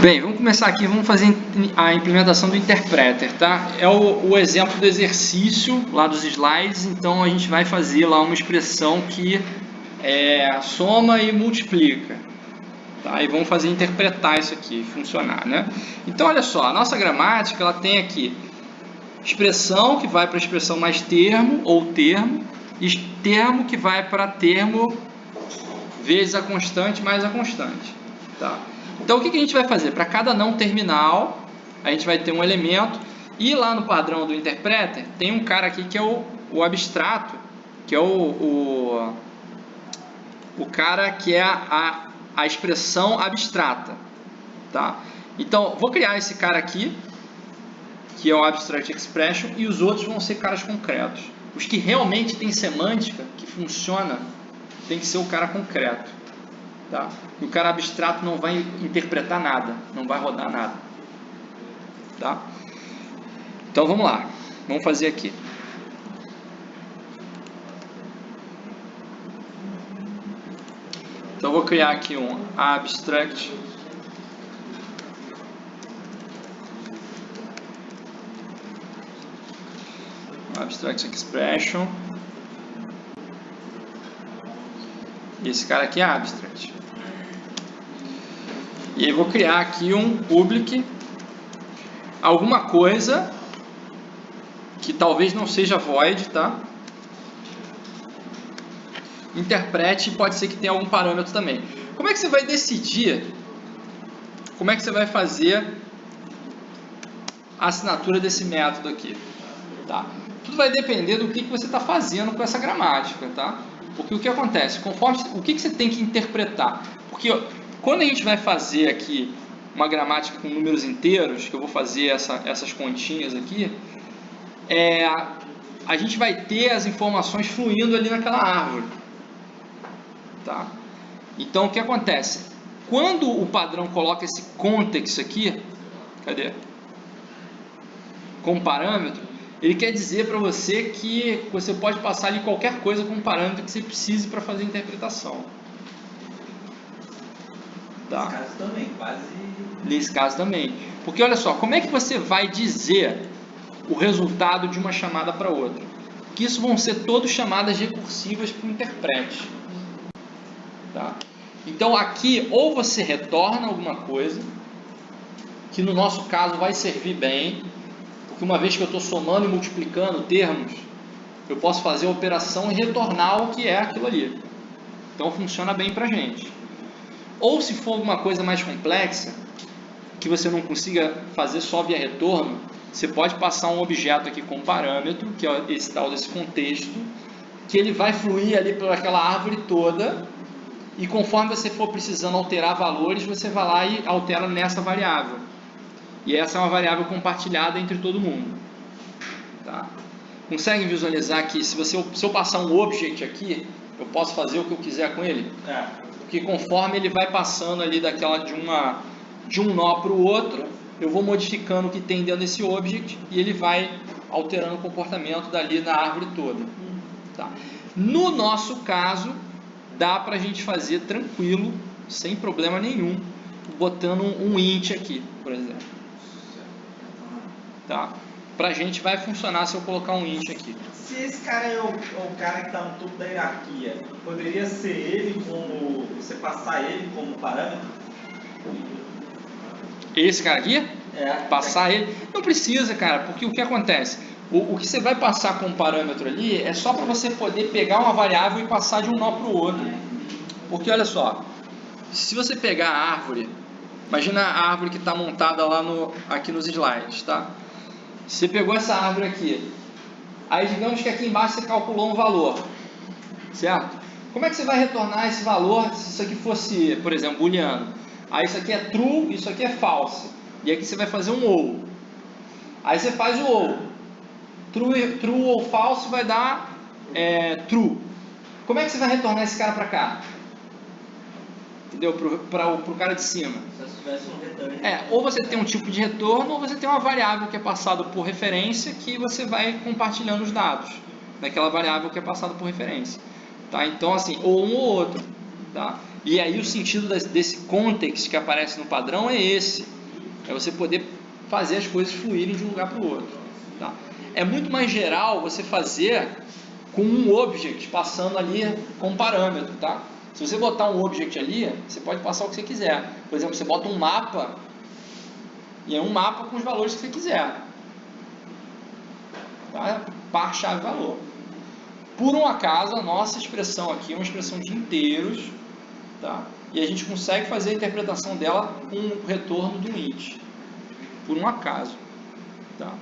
Bem, vamos começar aqui, vamos fazer a implementação do interpreter, tá? É o exemplo do exercício lá dos slides, então a gente vai fazer lá uma expressão que soma e multiplica, tá? E vamos fazer interpretar isso aqui, funcionar, né? Então, olha só, a nossa gramática, ela tem aqui expressão que vai para a expressão mais termo ou termo, e termo que vai para termo vezes a constante mais a constante, tá? Então, o que a gente vai fazer? Para cada não terminal, a gente vai ter um elemento, e lá no padrão do interpreter, tem um cara aqui que é o abstrato, que é o cara que é a expressão abstrata, tá? Então, vou criar esse cara aqui, que é o abstract expression, e os outros vão ser caras concretos. Os que realmente têm semântica, que funciona, tem que ser o cara concreto, tá? E o cara abstrato não vai interpretar nada, não vai rodar nada, tá? Então vamos lá, vamos fazer aqui. Então eu vou criar aqui um abstract expression. E esse cara aqui é abstract. E aí vou criar aqui um public, alguma coisa que talvez não seja void, tá? Interprete, pode ser que tenha algum parâmetro também. Como é que você vai decidir? Como é que você vai fazer a assinatura desse método aqui? Tá? Tudo vai depender do que você está fazendo com essa gramática, tá? Porque o que acontece? Conforme o que você tem que interpretar? Porque quando a gente vai fazer aqui uma gramática com números inteiros, que eu vou fazer essas continhas aqui, a gente vai ter as informações fluindo ali naquela árvore, tá? Então o que acontece? Quando o padrão coloca esse context aqui, cadê? Com parâmetro, ele quer dizer para você que você pode passar ali qualquer coisa com parâmetro que você precise para fazer a interpretação. Tá? Nesse caso também, quase... Nesse caso também. Porque olha só, como é que você vai dizer o resultado de uma chamada para outra? Que isso vão ser todas chamadas recursivas para o interprete. Tá? Então aqui, ou você retorna alguma coisa, que no nosso caso vai servir bem, porque uma vez que eu estou somando e multiplicando termos, eu posso fazer a operação e retornar o que é aquilo ali. Então funciona bem para a gente. Ou se for alguma coisa mais complexa, que você não consiga fazer só via retorno, você pode passar um objeto aqui com parâmetro, que é esse tal desse contexto, que ele vai fluir ali pelaquela árvore toda, e conforme você for precisando alterar valores, você vai lá e altera nessa variável. E essa é uma variável compartilhada entre todo mundo. Tá? Conseguem visualizar que se eu passar um object aqui, eu posso fazer o que eu quiser com ele? Porque conforme ele vai passando ali de um nó para o outro, eu vou modificando o que tem dentro desse object e ele vai alterando o comportamento dali na árvore toda. Tá? No nosso caso, dá para a gente fazer tranquilo, sem problema nenhum, botando um int aqui, por exemplo. Tá? Pra gente vai funcionar se eu colocar um int aqui. Se esse cara é o cara que está no topo da hierarquia, poderia ser ele como... você passar ele como parâmetro? Esse cara aqui? Passar ele? Não precisa, cara, porque o que acontece? O que você vai passar como parâmetro ali é só para você poder pegar uma variável e passar de um nó para o outro. Porque olha só, se você pegar a árvore, imagina a árvore que está montada lá aqui nos slides, tá? Você pegou essa árvore aqui, aí digamos que aqui embaixo você calculou um valor, certo? Como é que você vai retornar esse valor se isso aqui fosse, por exemplo, booleano? Aí isso aqui é true, isso aqui é false. E aqui você vai fazer um ou. Aí você faz o ou. True ou false vai dar true. Como é que você vai retornar esse cara para cá? Entendeu? Para o cara de cima. Se tivesse um retorno. Ou você tem um tipo de retorno, ou você tem uma variável que é passada por referência, que você vai compartilhando os dados daquela variável que é passada por referência. Tá? Então, assim, ou um ou outro. Tá? E aí o sentido desse context que aparece no padrão é esse. É você poder fazer as coisas fluírem de um lugar para o outro. Tá? É muito mais geral você fazer com um object passando ali com parâmetro. Tá? Se você botar um object ali, você pode passar o que você quiser. Por exemplo, você bota um mapa, e é um mapa com os valores que você quiser. Tá? Par, chave, valor. Por um acaso, a nossa expressão aqui é uma expressão de inteiros, tá? E a gente consegue fazer a interpretação dela com o retorno do int. Por um acaso. Tá?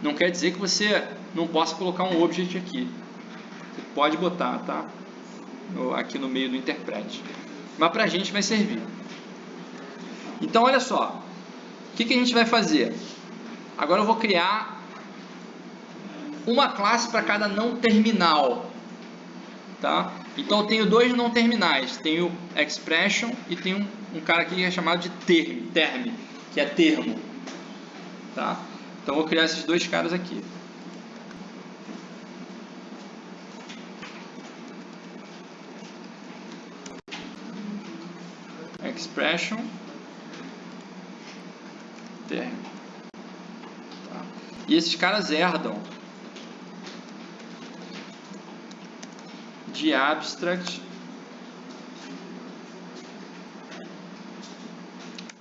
Não quer dizer que você não possa colocar um object aqui. Você pode botar, tá? Aqui no meio do interpret. Mas para a gente vai servir. Então, olha só. O que a gente vai fazer? Agora eu vou criar uma classe para cada não terminal. Tá? Então eu tenho dois não terminais. Tenho expression e tenho um cara aqui que é chamado de term, que é termo. Tá? Então eu vou criar esses dois caras aqui. Expression, term. Tá? E esses caras herdam de abstract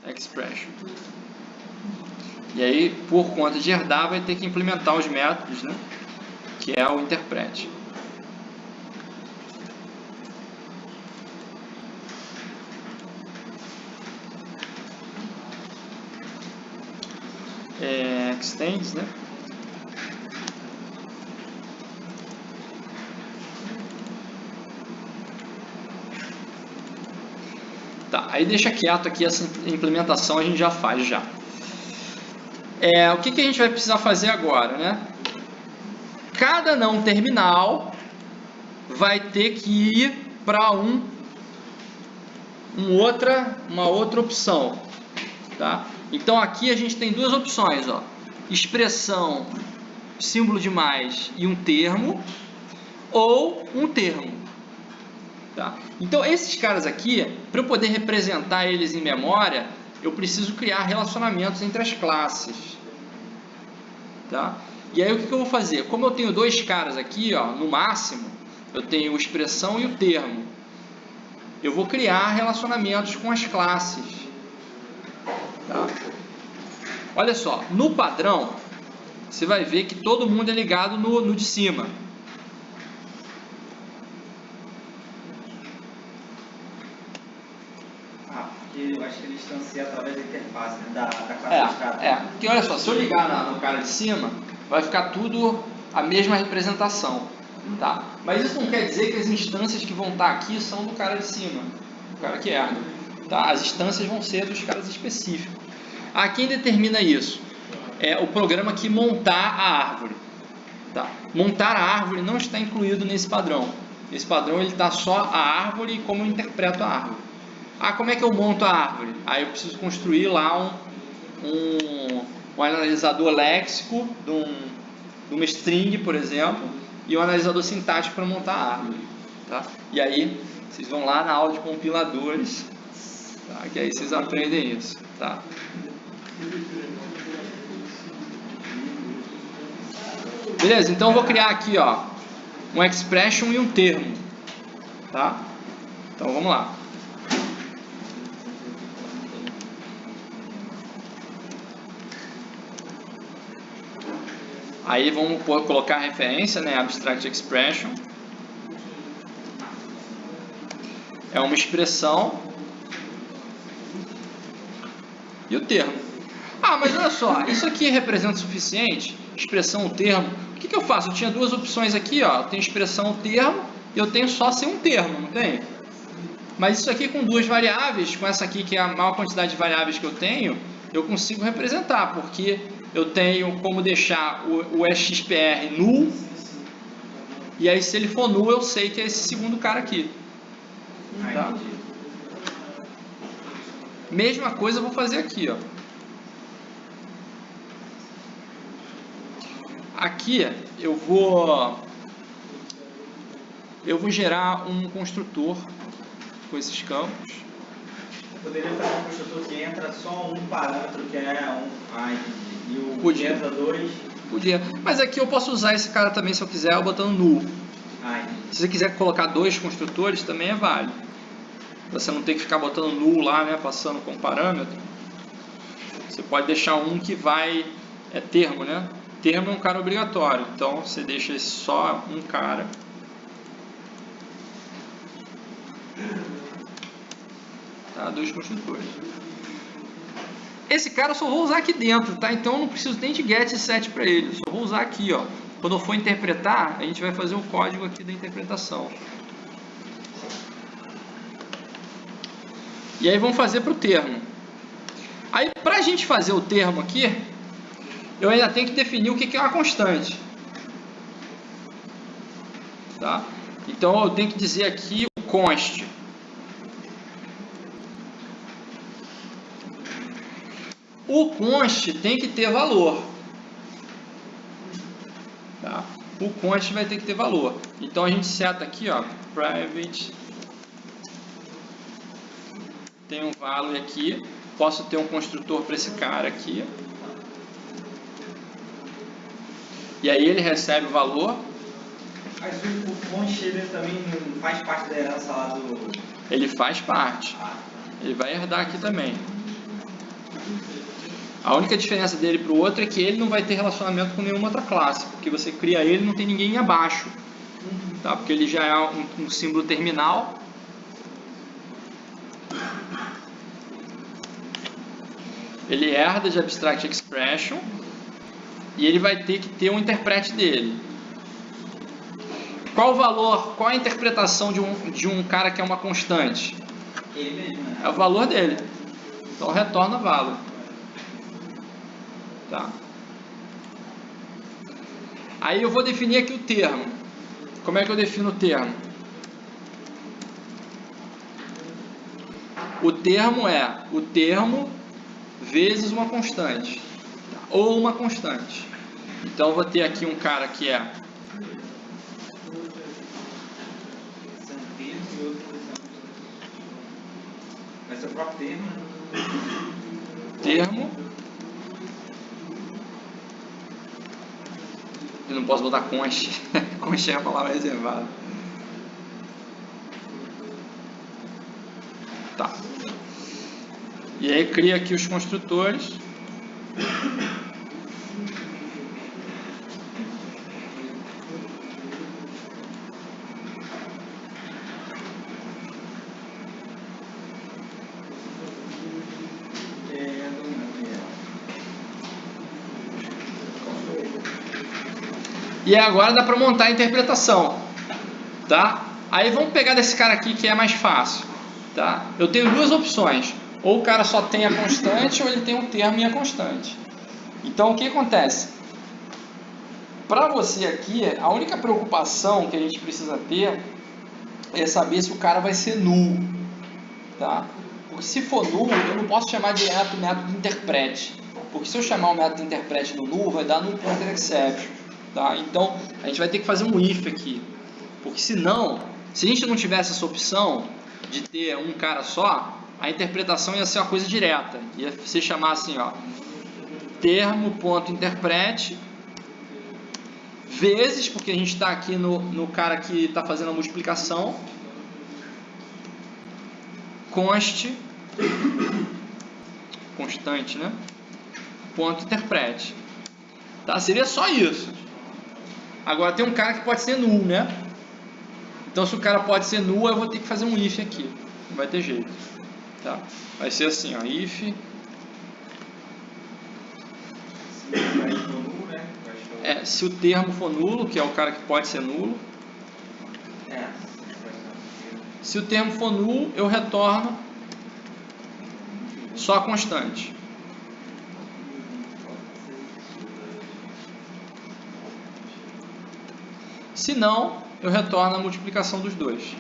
expression. E aí, por conta de herdar, vai ter que implementar os métodos, né? Que é o interpret. Extends, né? Tá, aí deixa quieto aqui, essa implementação a gente já faz já. O que a gente vai precisar fazer agora, né? Cada não terminal vai ter que ir para uma outra opção, tá? Então aqui a gente tem duas opções, ó. Expressão, símbolo de mais e um termo, ou um termo. Tá? Então esses caras aqui, para eu poder representar eles em memória, eu preciso criar relacionamentos entre as classes. Tá? E aí o que eu vou fazer? Como eu tenho dois caras aqui, ó, no máximo, eu tenho a expressão e o termo. Eu vou criar relacionamentos com as classes. Tá? Olha só, no padrão, você vai ver que todo mundo é ligado no de cima. Eu acho que ele instancia através da interface, né? da classe de cara. Porque olha só, se eu ligar no cara de cima, vai ficar tudo a mesma representação. Tá? Mas isso não quer dizer que as instâncias que vão estar aqui são do cara de cima, do cara que herda. Tá? As instâncias vão ser dos caras específicos. Quem determina isso? É o programa que montar a árvore. Tá? Montar a árvore não está incluído nesse padrão. Esse padrão ele está só a árvore e como eu interpreto a árvore. Como é que eu monto a árvore? Aí eu preciso construir lá um analisador léxico de uma string, por exemplo, e um analisador sintático para montar a árvore. Tá? E aí vocês vão lá na aula de compiladores, tá? Que aí vocês aprendem isso. Tá? Beleza? Então eu vou criar aqui, ó, um expression e um termo. Tá? Então vamos lá. Aí vamos colocar a referência, né? Abstract expression. É uma expressão. E o termo. Mas olha só, isso aqui representa o suficiente? Expressão, o termo. O que eu faço? Eu tinha duas opções aqui, ó. Eu tenho expressão, o termo, e eu tenho só ser um termo, não tem? Mas isso aqui com duas variáveis, com essa aqui que é a maior quantidade de variáveis que eu tenho, eu consigo representar, porque eu tenho como deixar o XPR null, e aí se ele for null eu sei que é esse segundo cara aqui. Tá? Mesma coisa eu vou fazer aqui, ó. Aqui eu vou gerar um construtor com esses campos. Eu poderia fazer um construtor que entra só um parâmetro, que é e o Podia. que entra dois. Podia. Mas aqui eu posso usar esse cara também, se eu quiser, botando null. Se você quiser colocar dois construtores, também é válido. Você não tem que ficar botando null lá, né, passando como parâmetro. Você pode deixar um que vai... É termo, né? Termo é um cara obrigatório. Então, você deixa só um cara. Tá? Dois construtores. Esse cara eu só vou usar aqui dentro, tá? Então eu não preciso nem de get e set para ele. Eu só vou usar aqui, ó. Quando eu for interpretar, a gente vai fazer o código aqui da interpretação. E aí vamos fazer para o termo. Aí para a gente fazer o termo aqui, eu ainda tenho que definir o que é uma constante. Tá? Então eu tenho que dizer aqui o const. O const tem que ter valor. Tá? O const vai ter que ter valor. Então a gente seta aqui, ó, private. Tem um value aqui. Posso ter um construtor para esse cara aqui. E aí ele recebe o valor. Mas o const ele também não faz parte da herança lá do... Ele faz parte. Ele vai herdar aqui também. A única diferença dele para o outro é que ele não vai ter relacionamento com nenhuma outra classe. Porque você cria ele e não tem ninguém abaixo. Tá? Porque ele já é um símbolo terminal. Ele herda de abstract expression. E ele vai ter que ter um interprete dele. Qual o valor, qual a interpretação de um cara que é uma constante? Ele mesmo, né? É o valor dele. Então retorna valor. Tá? Aí eu vou definir aqui o termo. Como é que eu defino o termo? O termo é o termo vezes uma constante. Ou uma constante. Então eu vou ter aqui um cara que é Vai ser o próprio termo. termo. Eu não posso botar const. Const é a palavra reservada. Tá. E aí cria aqui os construtores. E agora dá para montar a interpretação, tá? Aí vamos pegar desse cara aqui que é mais fácil, tá? Eu tenho duas opções, ou o cara só tem a constante ou ele tem um termo e a constante. Então o que acontece? Para você aqui, a única preocupação que a gente precisa ter é saber se o cara vai ser null, tá? Porque se for null, eu não posso chamar direto o método interprete, porque se eu chamar o método interprete no null, vai dar null pointer exception. Tá? Então, a gente vai ter que fazer um if aqui. Porque senão, se a gente não tivesse essa opção de ter um cara só, a interpretação ia ser uma coisa direta. Ia se chamar assim, ó, termo.interprete vezes, porque a gente está aqui no cara que está fazendo a multiplicação, constante, né? Ponto interprete. Tá? Seria só isso. Agora tem um cara que pode ser null, né? Então se o cara pode ser null, eu vou ter que fazer um if aqui. Não vai ter jeito. Tá? Vai ser assim, ó, if. Se o termo for nulo, que é o cara que pode ser nulo. Se o termo for nulo, eu retorno só a constante. Se não, eu retorno a multiplicação dos dois.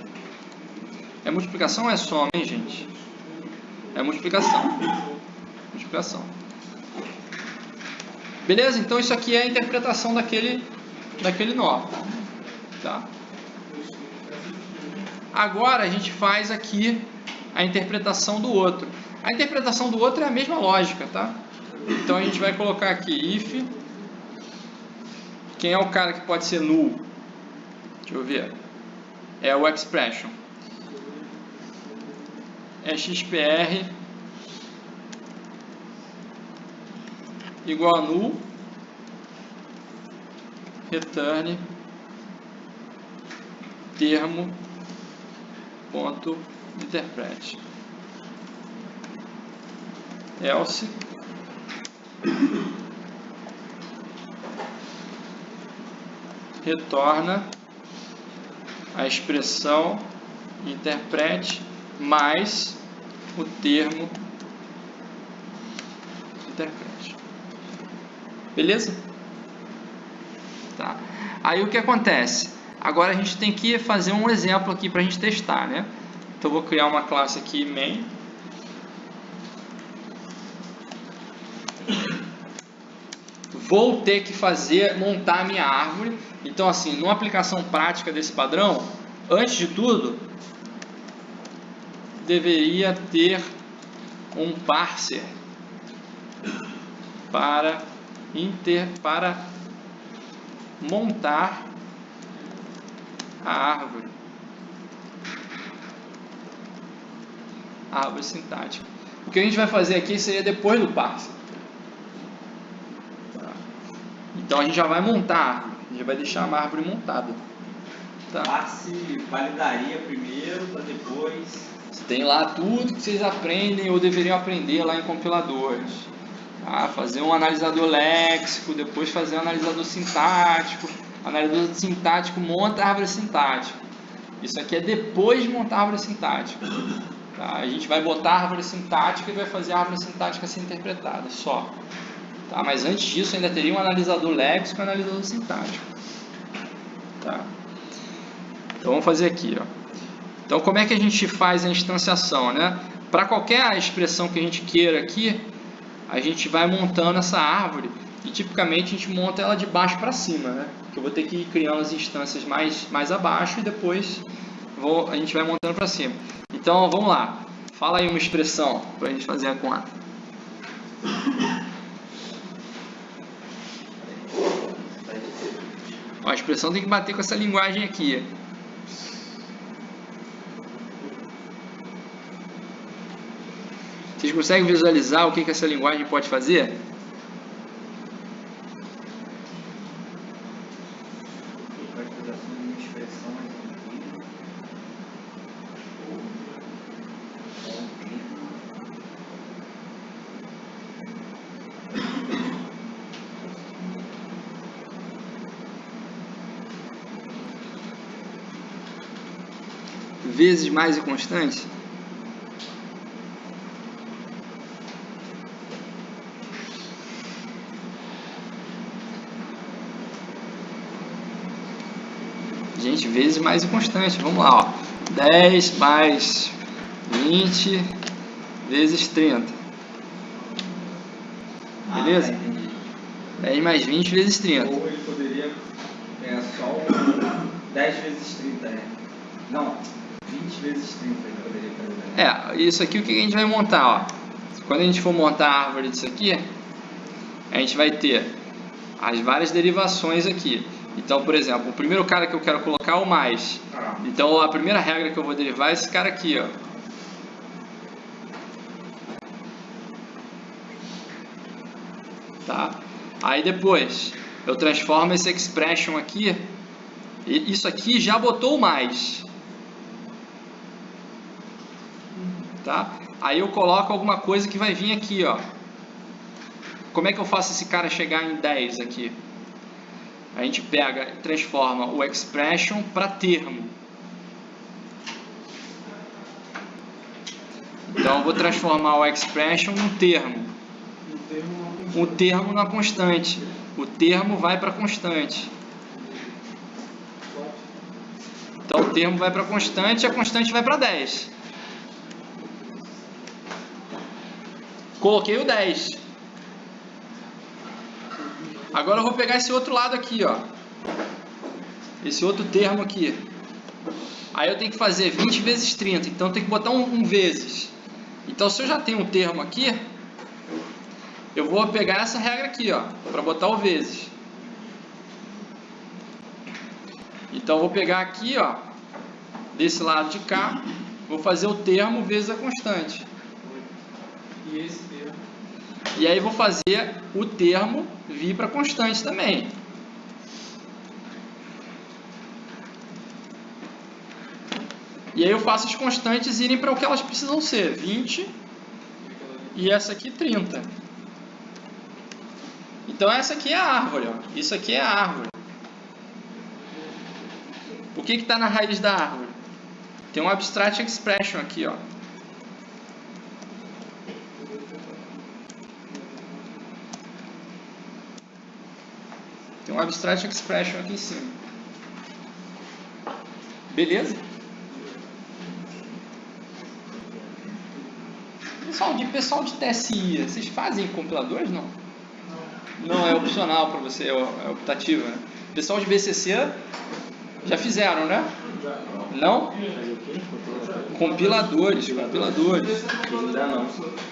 É multiplicação ou é soma, hein, gente? É multiplicação. Multiplicação. Beleza? Então isso aqui é a interpretação daquele nó. Tá? Agora a gente faz aqui a interpretação do outro. A interpretação do outro é a mesma lógica, tá? Então a gente vai colocar aqui if. Quem é o cara que pode ser null? Deixa eu ver. É o expression. É XPR igual a null, return termo ponto interpret. Else retorna a expressão interpret mais o termo interpret. Beleza? Tá. Aí o que acontece? Agora a gente tem que fazer um exemplo aqui para a gente testar, né? Então eu vou criar uma classe aqui main. Vou ter que montar a minha árvore. Então assim, numa aplicação prática desse padrão, antes de tudo, deveria ter um parser para montar a árvore sintática. O que a gente vai fazer aqui seria depois do parser. Tá. Então a gente já vai montar a árvore, a gente já vai deixar a árvore montada. Tá. Parse validaria primeiro para depois. Tem lá tudo que vocês aprendem ou deveriam aprender lá em compiladores. Tá? Fazer um analisador léxico, depois fazer um analisador sintático. O analisador sintático monta a árvore sintática. Isso aqui é depois de montar a árvore sintática. Tá? A gente vai botar a árvore sintática e vai fazer a árvore sintática ser interpretada, só. Tá? Mas antes disso ainda teria um analisador léxico e um analisador sintático. Tá? Então vamos fazer aqui, ó. Então como é que a gente faz a instanciação, né? Para qualquer expressão que a gente queira aqui, a gente vai montando essa árvore e tipicamente a gente monta ela de baixo para cima, né? Que eu vou ter que ir criando as instâncias mais abaixo e depois a gente vai montando para cima. Então vamos lá, fala aí uma expressão para a gente fazer a conta. Ó, a expressão tem que bater com essa linguagem aqui. Vocês conseguem visualizar o que essa linguagem pode fazer? Vezes mais e constante? Gente, vezes mais e constante. Vamos lá, ó. 10 mais 20 vezes 30. Beleza? 10 mais 20 vezes 30. Ou ele poderia só o 10 vezes 30, né? Não, 20 vezes 30 ele poderia fazer. Isso aqui o que a gente vai montar, ó. Quando a gente for montar a árvore disso aqui, a gente vai ter as várias derivações aqui. Então, por exemplo, o primeiro cara que eu quero colocar é o mais. Então, a primeira regra que eu vou derivar é esse cara aqui, ó. Tá? Aí depois, eu transformo esse expression aqui. E isso aqui já botou o mais. Tá? Aí eu coloco alguma coisa que vai vir aqui, ó. Como é que eu faço esse cara chegar em 10 aqui? A gente transforma o expression para termo. Então eu vou transformar o expression num termo. Um termo na constante. O termo vai para constante. Então o termo vai para constante e a constante vai para 10. Coloquei o 10. Agora eu vou pegar esse outro lado aqui, ó. Esse outro termo aqui. Aí eu tenho que fazer 20 vezes 30, então eu tenho que botar um vezes. Então se eu já tenho um termo aqui, eu vou pegar essa regra aqui, ó, para botar o vezes. Então eu vou pegar aqui, ó, desse lado de cá, vou fazer o termo vezes a constante. E esse termo? E aí vou fazer o termo vir para constante também. E aí eu faço as constantes irem para o que elas precisam ser, 20 e essa aqui 30. Então essa aqui é a árvore, ó. Isso aqui é a árvore. O que está na raiz da árvore? Tem um abstract expression aqui, ó. Tem um abstract expression aqui em cima. Beleza? Pessoal de TSI, vocês fazem compiladores, não? Não, é opcional para você, é optativo, né? Pessoal de BCC já fizeram, né? Não? Compiladores.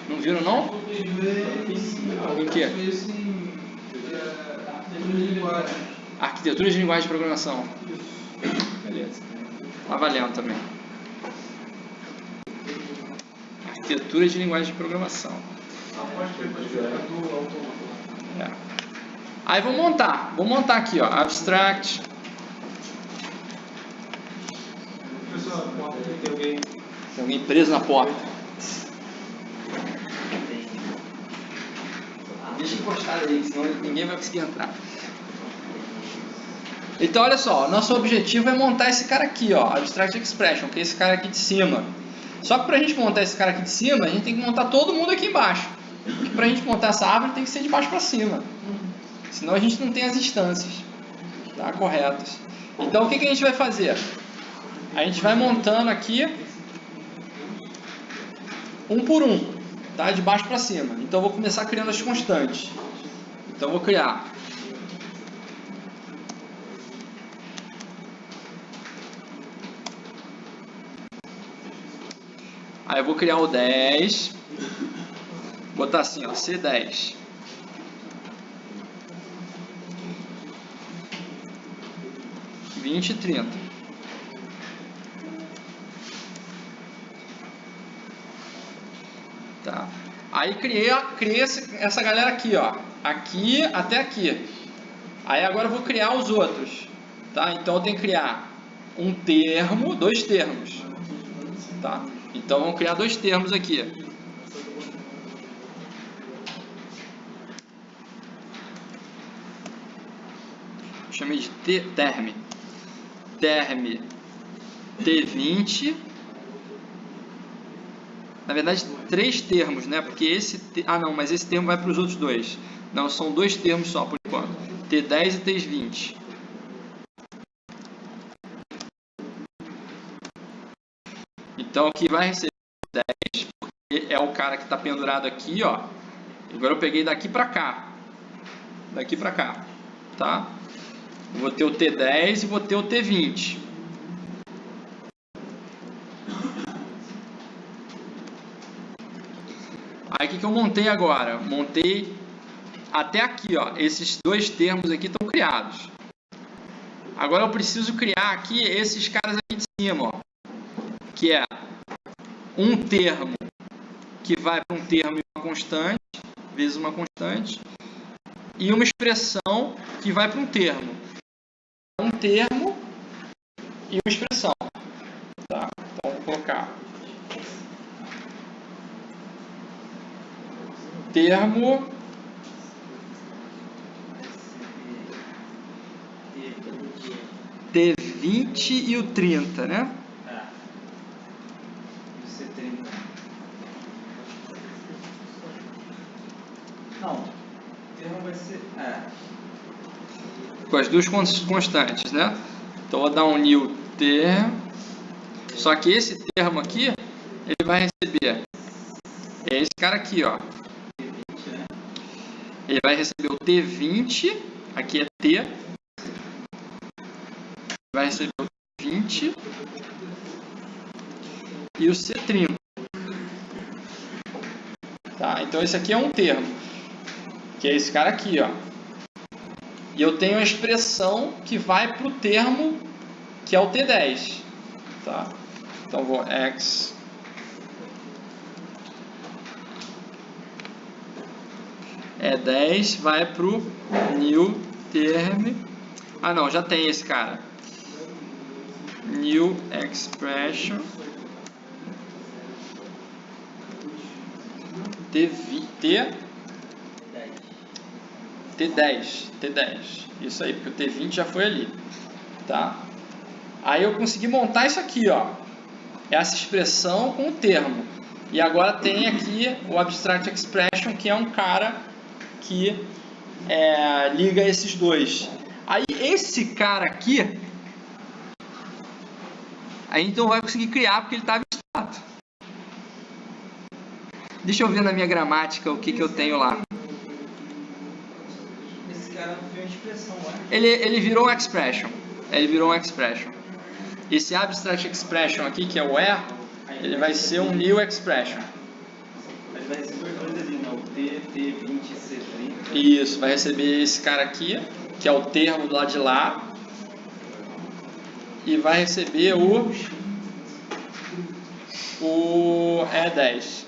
Não viram, não? Em quê? Arquitetura de linguagem de programação. Beleza. Tá valendo também. Arquitetura de linguagem de programação. É. Aí vou montar aqui, ó, abstract. Tem alguém preso na porta. Deixa encostado aí, senão ninguém vai conseguir entrar. Então olha só, nosso objetivo é montar esse cara aqui, ó, abstract expression, que é esse cara aqui de cima. Só que para a gente montar esse cara aqui de cima, a gente tem que montar todo mundo aqui embaixo. Porque para a gente montar essa árvore tem que ser de baixo para cima. Senão a gente não tem as instâncias, tá, corretas. Então o que a gente vai fazer? A gente vai montando aqui um por um, tá, de baixo para cima. Então eu vou começar criando as constantes. Então eu vou criar aí eu vou criar o 10, botar assim, ó, C10. E 30. Tá. Aí criei essa galera aqui, ó. Aqui até aqui. Aí agora eu vou criar os outros. Tá? Então eu tenho que criar um termo, dois termos. Tá? Então vamos criar dois termos aqui. Chamei de term. Term T20. Na verdade, três termos, né? Porque esse... não, mas esse termo vai para os outros dois. Não, são dois termos só por enquanto. T10 e T20. Então aqui vai receber 10, porque é o cara que está pendurado aqui, ó. Agora eu peguei daqui para cá. Daqui para cá, tá? Vou ter o T10 e vou ter o T20. Aí o que eu montei agora? Montei até aqui, ó. Esses dois termos aqui estão criados. Agora eu preciso criar aqui esses caras aqui de cima, ó. Que é um termo que vai para um termo e uma constante, vezes uma constante, e uma expressão que vai para um termo. Um termo e uma expressão. Tá? Então vou colocar termo T20 e o 30, né? Não, o termo vai ser... Com as duas constantes, né? Então vou dar um new term. Só que esse termo aqui, ele vai receber esse cara aqui, ó. Ele vai receber o T20, aqui é T. Vai receber o T20 e o C'. Tá? Então esse aqui é um termo, que é esse cara aqui, ó. E eu tenho a expressão que vai para o termo que é o T10. Tá? Então vou X é 10, vai para o new term. Ah não, já tem esse cara. New expression T10. Isso aí, porque o T20 já foi ali. Tá? Aí eu consegui montar isso aqui, ó. Essa expressão com o termo. E agora tem aqui o abstract expression, que é um cara que liga esses dois. Aí esse cara aqui, a gente não vai conseguir criar porque ele está abstrato. Deixa eu ver na minha gramática o que eu tenho lá. Esse cara não foi uma expressão, né? Ele virou um expression. Esse abstract expression aqui, que é o ele vai ser um new expression. Mas vai receber dois ali, né? O T20 e C30. Isso, vai receber esse cara aqui, que é o termo do lado de lá. E vai receber o E10.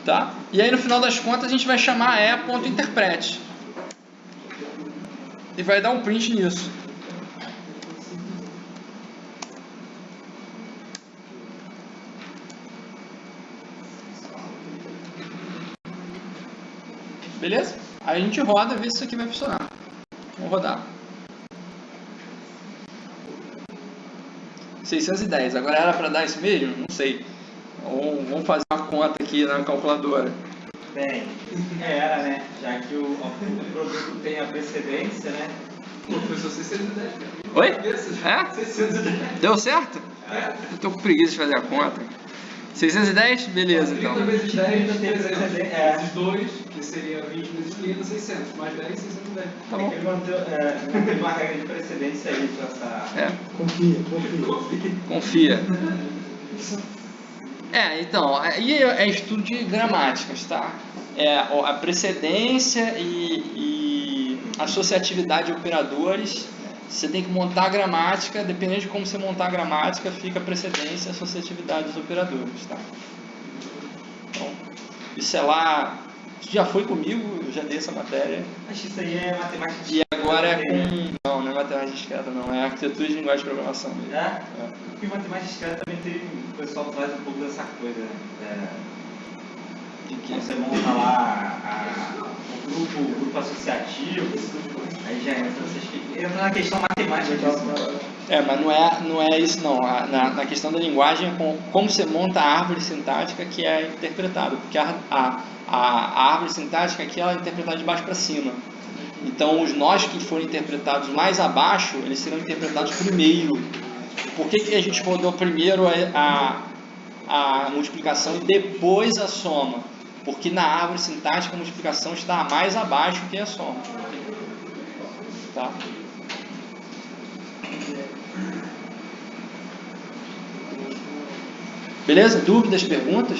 Tá? E aí no final das contas a gente vai chamar E.interpret. E vai dar um print nisso. Beleza? Aí a gente roda e vê se isso aqui vai funcionar. Vamos rodar. 610. Agora era para dar isso mesmo? Não sei. Vamos fazer uma conta aqui na calculadora. Bem, era, né? Já que o produto tem a precedência, né? Professor, 610. Oi? É? 610. Deu certo? Eu tô com preguiça de fazer a conta. 610? Beleza, 30 então. vezes 10, 300. É. Esses dois, que seria 20 vezes 30, 600. Mais 10, 610. Tá bom. Ele manteve uma regra de precedência aí para essa... Confia. Então, aí é estudo de gramáticas, tá? A precedência e associatividade de operadores. Você tem que montar a gramática, dependendo de como você montar a gramática, fica a precedência e associatividade dos operadores, tá? Então, isso é lá... Já foi comigo, eu já dei essa matéria. Acho que isso aí é matemática E agora é com... Não é matemática discreta, não. É arquitetura de linguagem de programação mesmo. É? Porque matemática discreta também tem... O pessoal traz um pouco dessa coisa, né? De que? Você monta lá o grupo associativo, aí já entra na questão matemática disso. Mas não é isso não. Na questão da linguagem, como você monta a árvore sintática que é interpretado. Porque a árvore sintática aqui ela é interpretada de baixo para cima. Então os nós que forem interpretados mais abaixo, eles serão interpretados primeiro. Por que a gente rodou primeiro a multiplicação e depois a soma? Porque na árvore sintática a multiplicação está mais abaixo que a soma. Tá? Beleza? Dúvidas, perguntas?